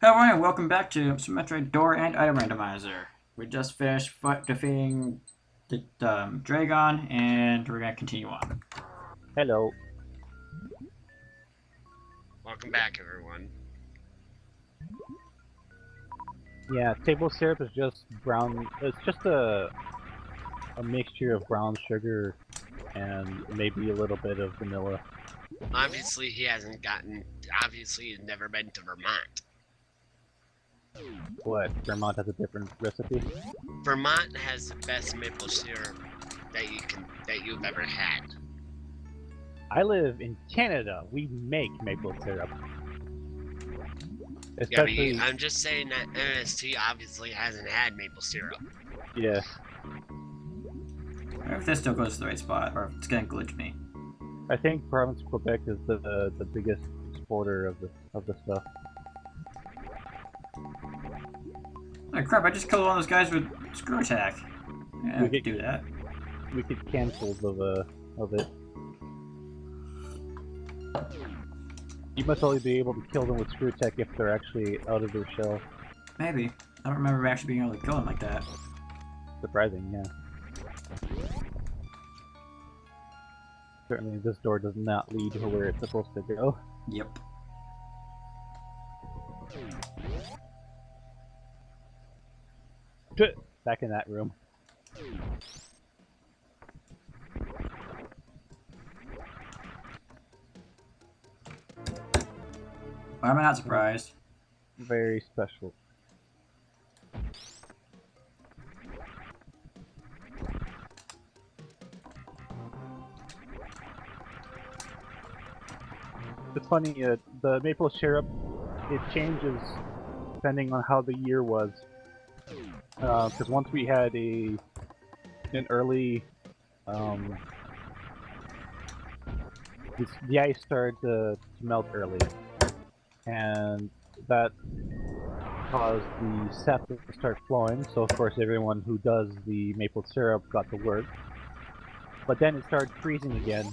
Hello everyone, welcome back to some metroid door and item randomizer. We just finished defeating the Dragon, and we're gonna continue on. Hello. Welcome back, everyone. Yeah, table syrup is just brown. It's just a mixture of brown sugar and maybe a little bit of vanilla. Obviously, he hasn't gotten. Obviously, he's never been to Vermont. What? Vermont has a different recipe? Vermont has the best maple syrup that you've ever had. I live in Canada. We make maple syrup. Yeah, Especially, I'm just saying that MST obviously hasn't had maple syrup. yeah. I wonder if this still goes to the right spot, or if it's gonna glitch me. I think province of Quebec is the biggest exporter of the stuff. Oh crap, I just killed one of those guys with screw attack. Yeah, I could do that. We get cancelled of it. You must only be able to kill them with screw tech if they're actually out of their shell. Maybe. I don't remember actually being able to kill him like that. Surprising, yeah. Certainly this door does not lead to where it's supposed to go. Yep. Back in that room. Why am I not surprised? Very special. It's funny, the maple syrup, it changes depending on how the year was. Because once we had an early, the ice started to melt early, and that caused the sap to start flowing. So of course everyone who does the maple syrup got to work. But then it started freezing again,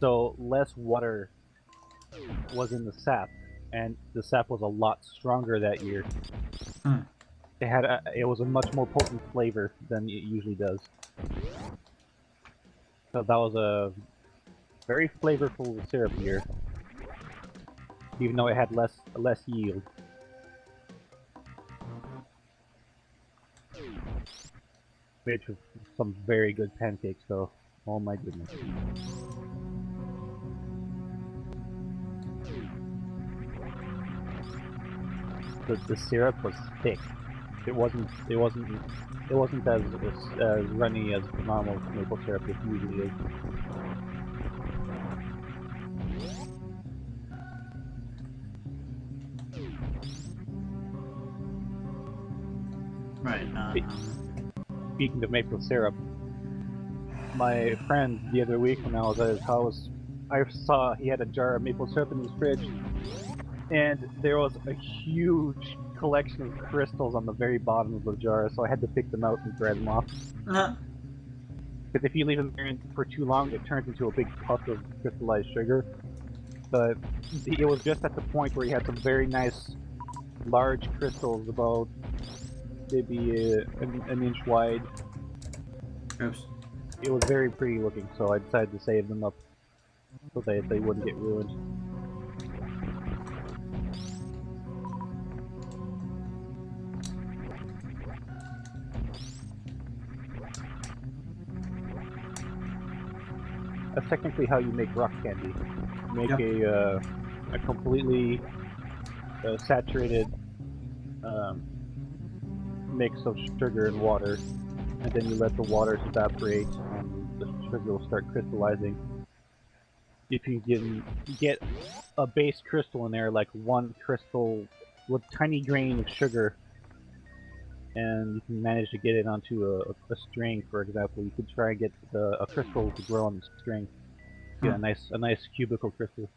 so less water was in the sap, and the sap was a lot stronger that year. It was a much more potent flavor than it usually does. So that was a very flavorful syrup year, even though it had less yield. Made for some very good pancakes, though. Oh my goodness. The syrup was thick. It wasn't as runny as normal maple syrup it usually is. Right. Speaking of maple syrup, my friend the other week when I was at his house, I saw he had a jar of maple syrup in his fridge, and there was a huge collection of crystals on the very bottom of the jar, so I had to pick them out and thread them off. Because if you leave them there for too long, it turns into a big puff of crystallized sugar. But it was just at the point where he had some very nice, large crystals, about maybe an inch wide. Oops. It was very pretty looking, so I decided to save them up so they wouldn't get ruined. That's technically how you make rock candy. You make a completely saturated mix of sugar and water, and then you let the waters evaporate and the sugar will start crystallizing. If you can get a base crystal in there, like one crystal with tiny grain of sugar, and you can manage to get it onto a string, for example, you could try and get a crystal to grow on the string. Get a nice cubical crystal.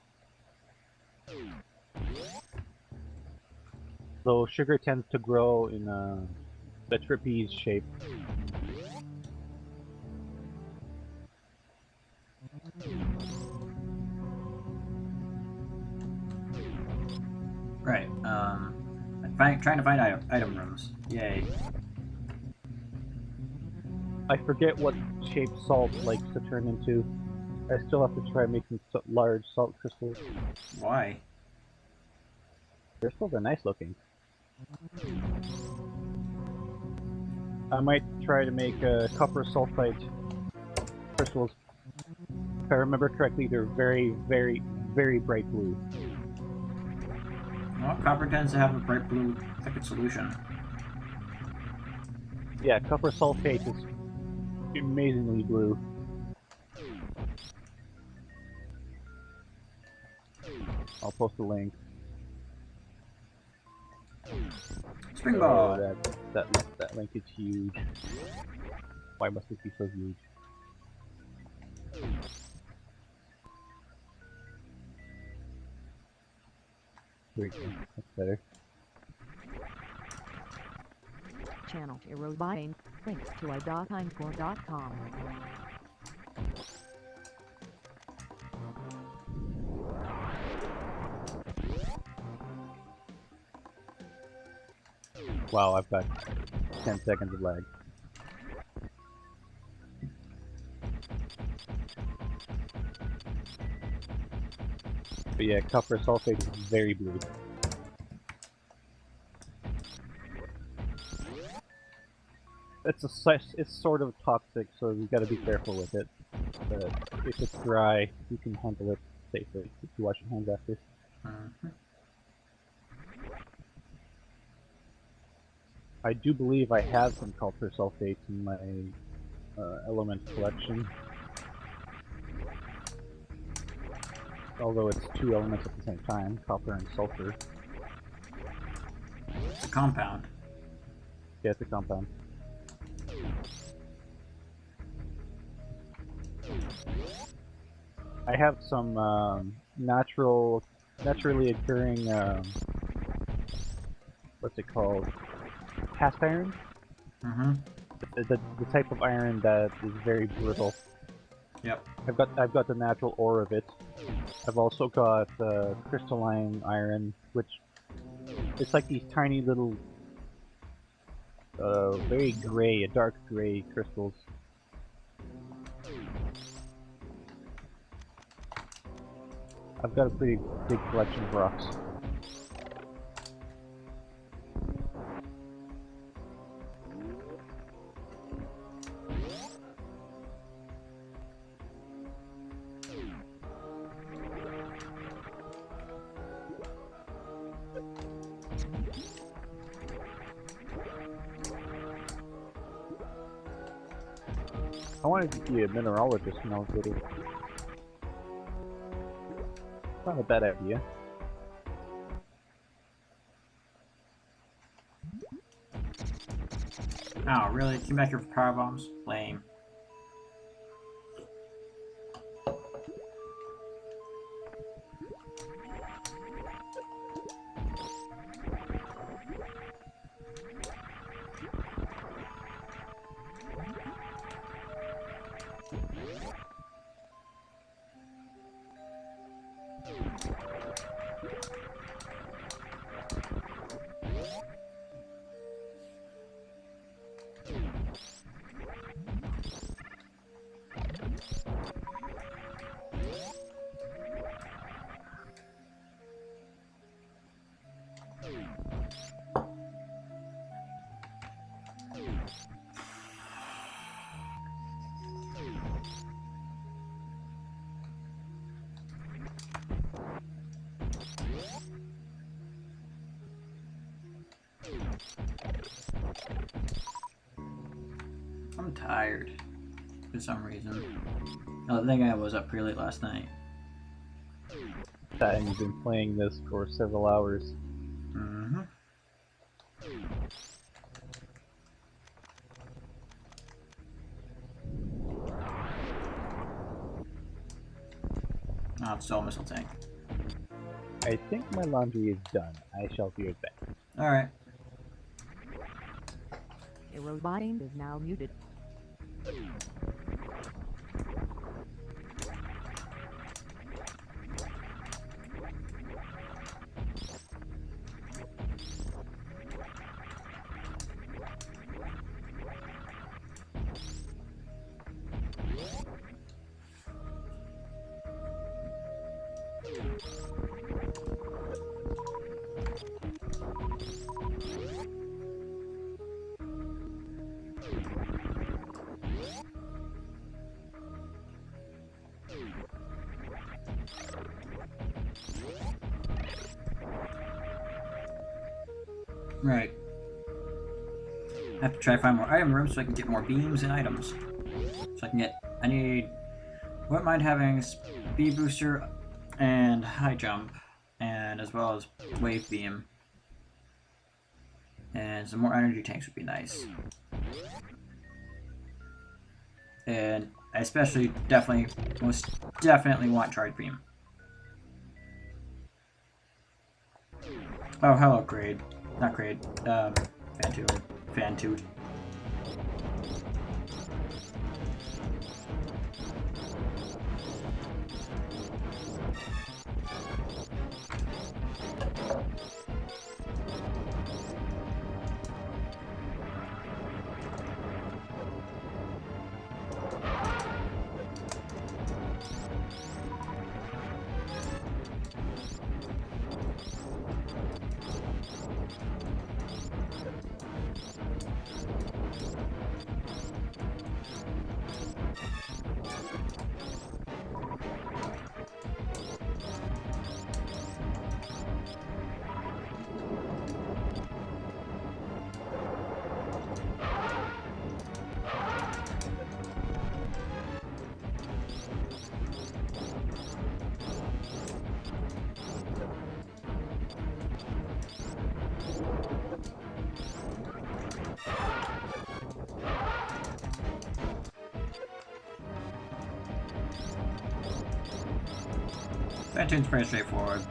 So sugar tends to grow in the trapeze shape. Right. trying to find item rooms. Yay. I forget what shape salt likes to turn into. I still have to try making large salt crystals. Why? Crystals are nice looking. I might try to make copper sulfide crystals. If I remember correctly, they're very, very, very bright blue. Well, copper tends to have a bright blue liquid solution. Yeah, copper sulfate is amazingly blue. I'll post a link. Springboard! Oh, that link is huge. Why must it be so huge? There we go. That's better. Channel Erobine. Links to i.info.com. Wow, I've got 10 seconds of lag. But yeah, copper sulfate is very blue. It's sort of toxic, so you gotta be careful with it. But if it's dry, you can handle it safely if you wash your hands after. Mhm. I do believe I have some copper sulfate in my element collection. Although it's two elements at the same time, copper and sulfur. It's a compound. Yeah, it's a compound. I have some naturally occurring, what's it called? Cast iron? Mm-hmm. The type of iron that is very brittle. Yep. I've got the natural ore of it. I've also got crystalline iron, which it's like these tiny little, very gray, dark gray crystals. I've got a pretty big collection of rocks. I wanted to be a mineralogist when I was little. Not a bad idea. Oh, really? Came back here for power bombs? Lame. I'm tired. For some reason. I think I was up pretty late last night. And you've been playing this for several hours. Mm-hmm. Oh, it's still a missile tank. I think my laundry is done. I shall be right back. Alright. Erobine is now muted. Right. I have to try to find more item rooms so I can get more beams and items. So I can get... I need... Wouldn't mind having speed booster and high jump, and as well as wave beam. And some more energy tanks would be nice. And I especially most definitely want charge beam. Oh, hello, grade. Not grade. Fantoot. Fantoot. Fantoot's pretty straightforward.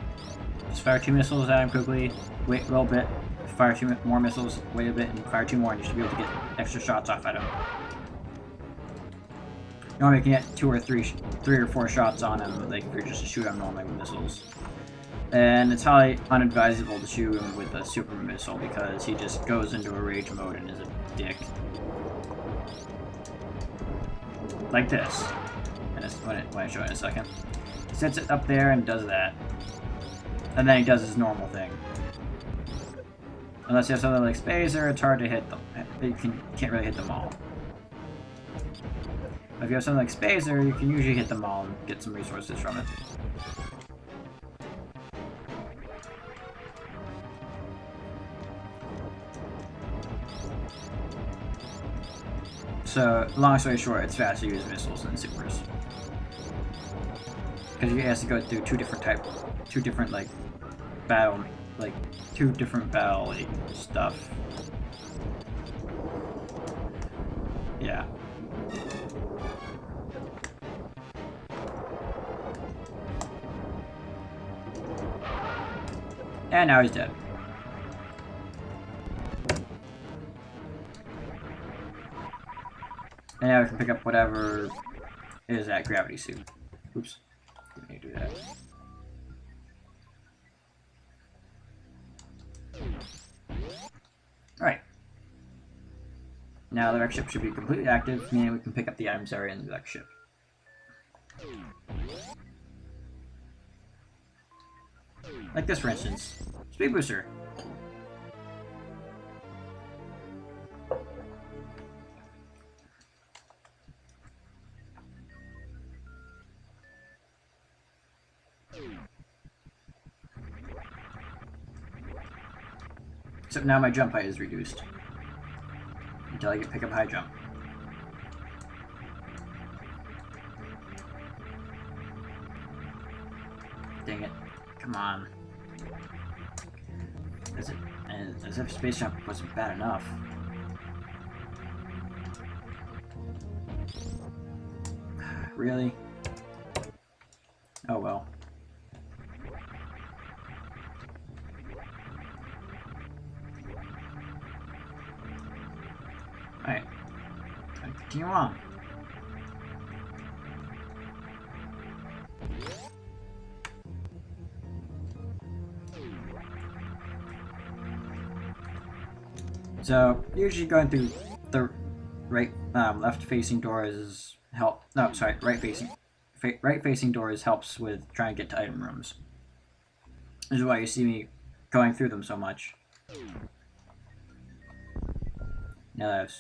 Just fire 2 missiles at him quickly, wait a little bit, fire 2 more missiles, wait a bit, and fire 2 more, and you should be able to get extra shots off at him. Normally you can get 2 or 3 or 4 shots on him, like if you're just to shoot him normally with missiles. And it's highly unadvisable to shoot him with a super missile because he just goes into a rage mode and is a dick. Like this. And when I show it in a second. He sets it up there and does that. And then he does his normal thing. Unless you have something like Spacer, it's hard to hit them. You can't really hit them all. But if you have something like Spacer, you can usually hit them all and get some resources from it. So, long story short, it's faster to use missiles than supers. Because he has to go through two different battle stuff. Yeah. And now he's dead. And now we can pick up whatever is that gravity suit. Oops. Didn't need to do that. Alright. Now the wreck ship should be completely active, meaning we can pick up the items that are in the wreck ship. Like this, for instance. Speed booster. Except now my jump height is reduced. Until I can pick up high jump. Dang it. Come on. As if space jump wasn't bad enough. Really? Oh well. Alright. Continue on. So, usually going through the left-facing doors help. No, sorry, right-facing doors helps with trying to get to item rooms. This is why you see me going through them so much. Now that I have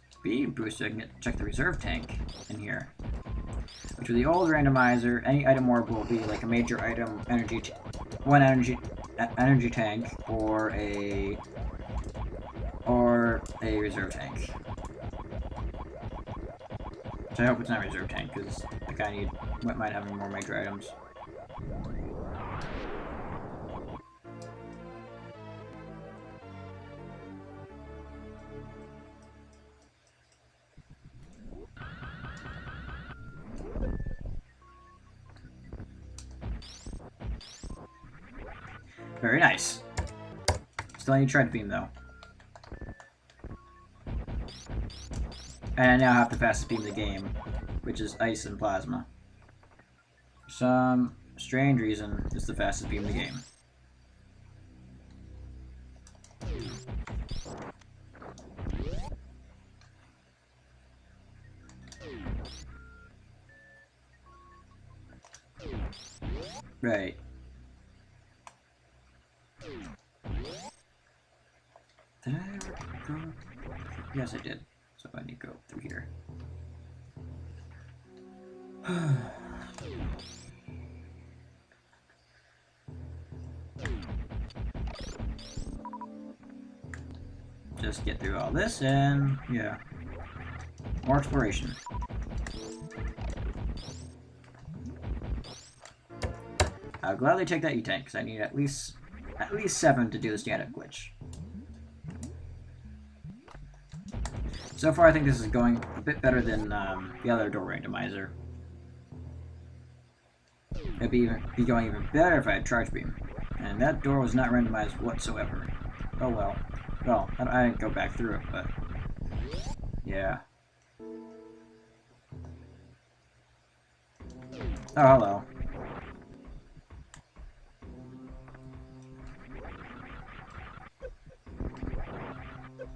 speed booster, I can check the reserve tank in here. Which with the old randomizer, any item orb will be like a major item energy, one energy energy tank or a reserve tank. So I hope it's not a reserve tank, because like I might have more major items. Very nice. Still need Tread Beam though. And I now have the fastest beam in the game, which is Ice and Plasma. For some strange reason, it's the fastest beam in the game. Right. Did I ever go? Yes, I did. So I need to go through here. Just get through all this and, yeah. More exploration. I'll gladly take that E-tank, because I need at least 7 to do the stand-up glitch. So far, I think this is going a bit better than the other door randomizer. It'd be going even better if I had Charge Beam. And that door was not randomized whatsoever. Oh well. Well, I didn't go back through it, but... yeah. Oh, hello.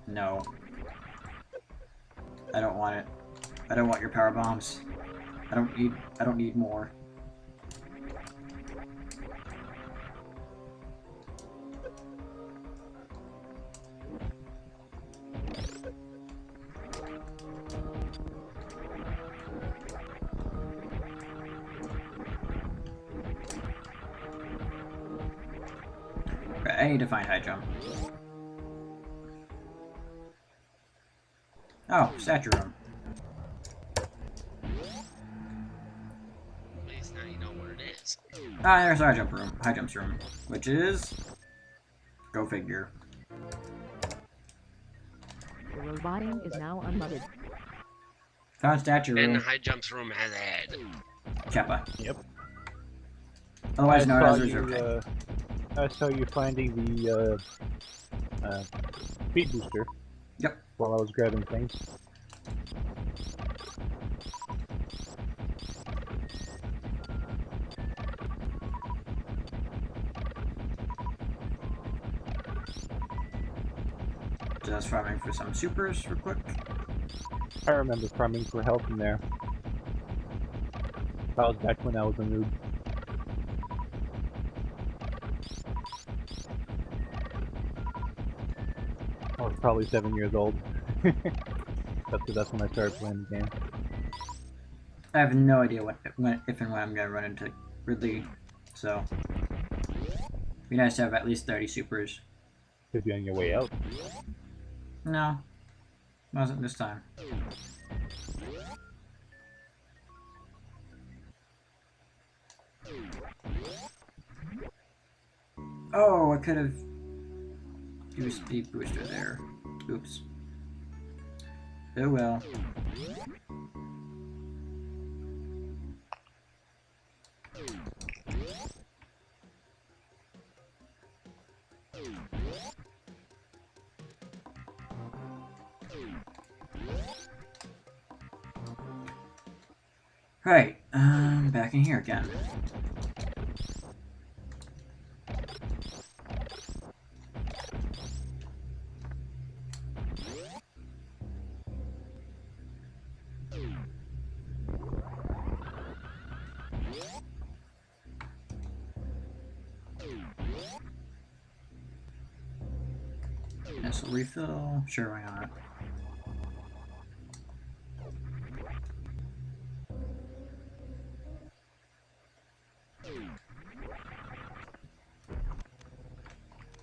No. I don't want it. I don't want your power bombs. I don't need more. Right, I need to find high jump. Oh, statue room. At least now you know what it is. Ah, there's high jumps room, which is... go figure. The roboting is now unmuted. Found statue And the room. high jumps room has a head. Kappa. Yep. Otherwise known saw as reserve you, tank. I saw you finding the speed booster. Yep. While I was grabbing things. Just farming for some supers real quick. I remember farming for health in there. That was back when I was a noob. I was probably 7 years old. That's when I started playing the game. I have no idea if and when I'm gonna run into Ridley, so be nice to have at least 30 supers. Could be on your way out. No, wasn't this time. Oh, I could have used speed booster there. Oops. Oh well. Right, back in here again. Missile refill? Sure, why not?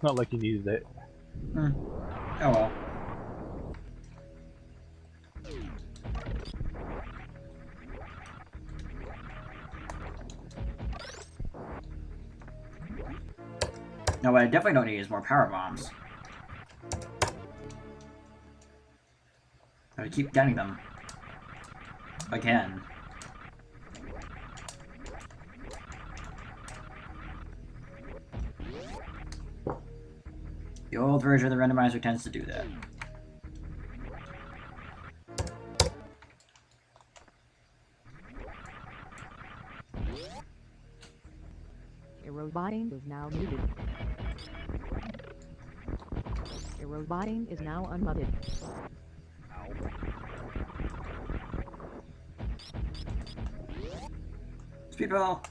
It's not like you needed it. Oh well. No, what I definitely don't need is more power bombs. I keep getting them. Again. The old version of the randomizer tends to do that. Aerobotting is now muted. Aerobotting is now unmuted. Speedball!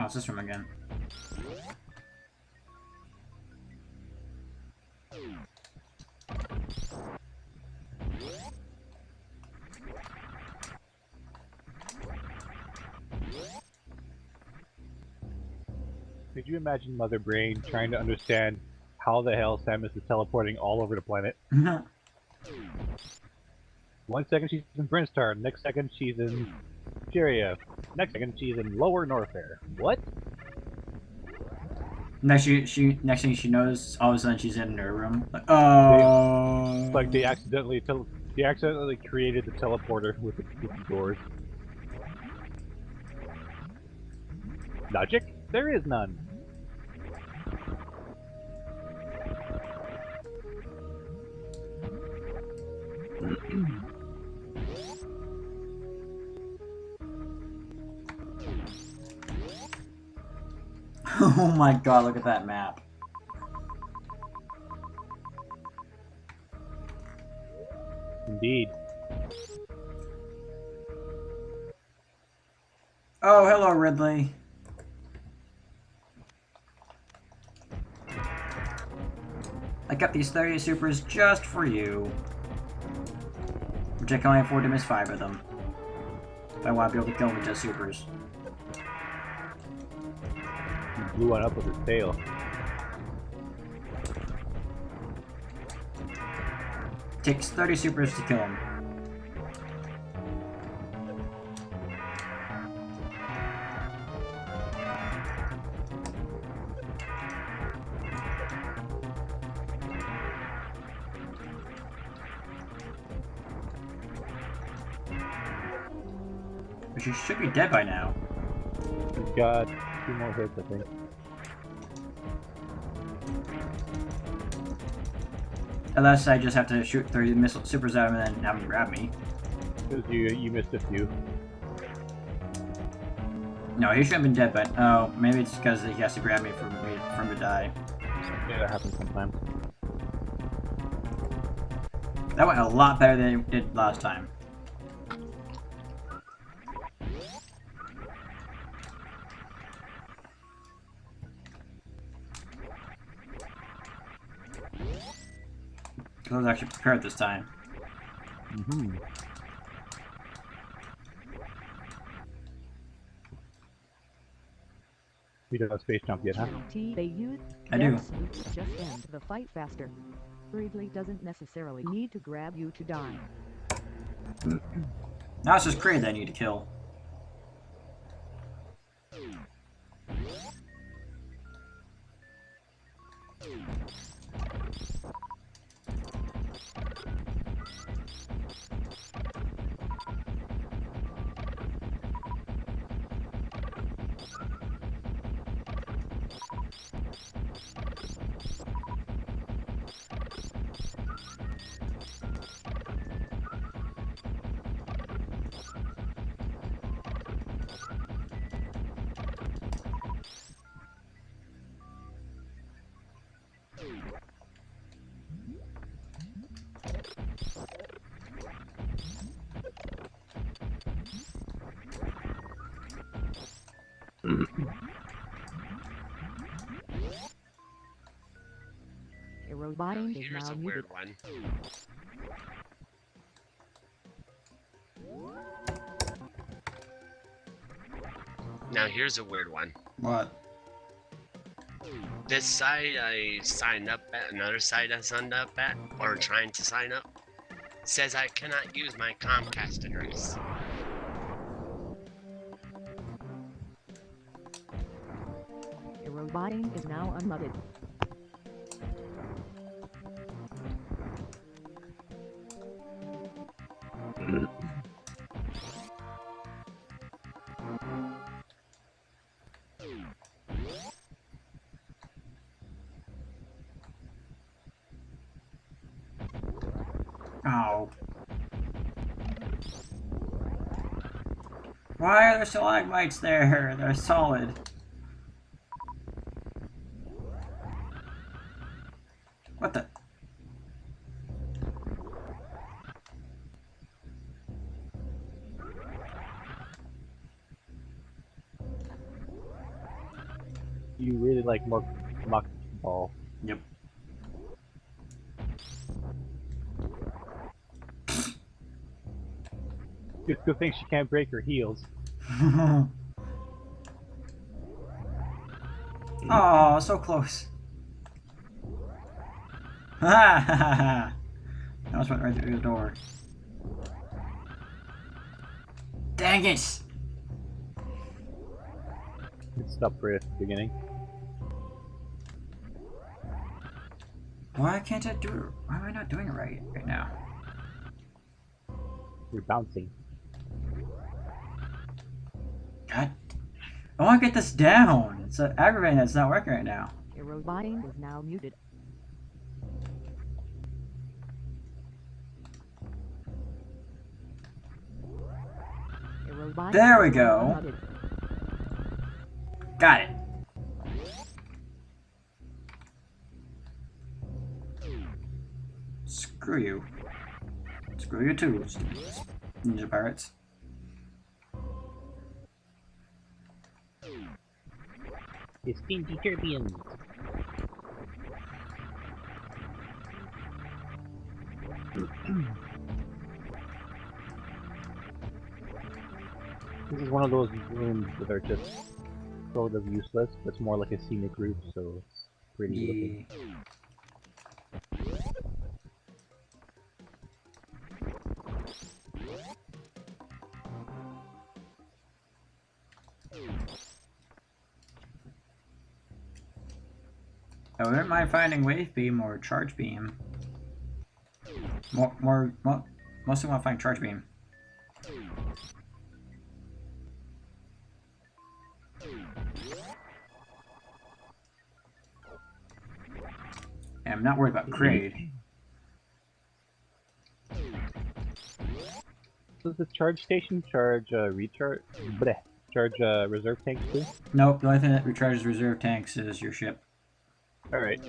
Oh, it's this room again. Could you imagine Mother Brain trying to understand how the hell Samus is teleporting all over the planet? 1 second she's in Brinstar, next second she's in Cheria, next second she's in Lower Norfair. What? Next thing she knows, all of a sudden she's in her room. Like, oh. It's like they accidentally created the teleporter with the doors. Logic? There is none. Oh my god, look at that map. Indeed. Oh, hello, Ridley. I got these 30 supers just for you. Which I can only afford to miss 5 of them. If I want to be able to kill them with just supers. He blew one up with his tail. Takes 30 supers to kill him. But she should be dead by now. He's got 2 more hits, I think. Unless I just have to shoot 30 missile supers at him and then have him grab me. Because you missed a few. No, he shouldn't have been dead, but oh, maybe it's because he has to grab me for him to die. Yeah, that happens sometimes. That went a lot better than it did last time. I was actually prepared this time. Mm-hmm. We don't have space jump yet, huh? They use I do. just end the fight faster. Ridley doesn't necessarily need to grab you to die. Now it's just Kraid that I need to kill. robot Now, aim is here's now a muted. weird one. Now here's a weird one. What? This site I signed up at, another site I signed up at, or trying to sign up, says I cannot use my Comcast address. Your robot aim is now unmuted. Oh. Why are there stalagmites there? They're solid. What the? You really like muck ball. Yep. Good thing she can't break her heels. Oh, so close. Ha ha ha ha. I almost went right through the door. Dang it! It stopped right at the beginning. Why can't I do it? Why am I not doing it right now? You're bouncing. God. I want to get this down. It's aggravating that it's not working right now. Your robot aim is now muted. Your robot There aim we is now go. unmuted. Got it. Screw you. Screw you too, ninja pirates. The stingy Turbians. This is one of those rooms that are just sort of useless. It's more like a scenic route, so it's pretty looking. I wouldn't mind finding wave beam or charge beam. Mostly want to find charge beam. And I'm not worried about grade. Does the charge station charge recharge? Bleh, charge reserve tanks too? Nope, the only thing that recharges reserve tanks is your ship. Alright.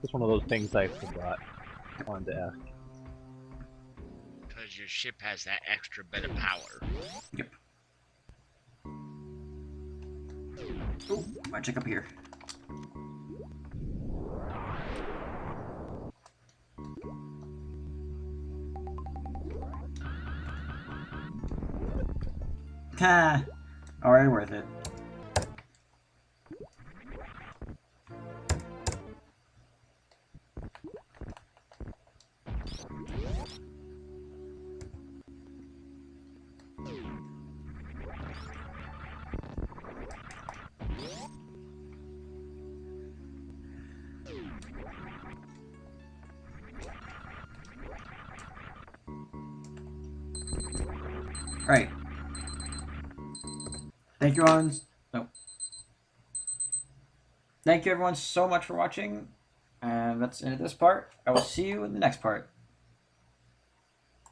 Just one of those things I forgot. I wanted to ask. Because your ship has that extra bit of power. Yep. Oh, might check up here. Ha! Already worth it. Right. Thank you everyone. No. Thank you everyone so much for watching. And that's the end of this part. I will see you in the next part.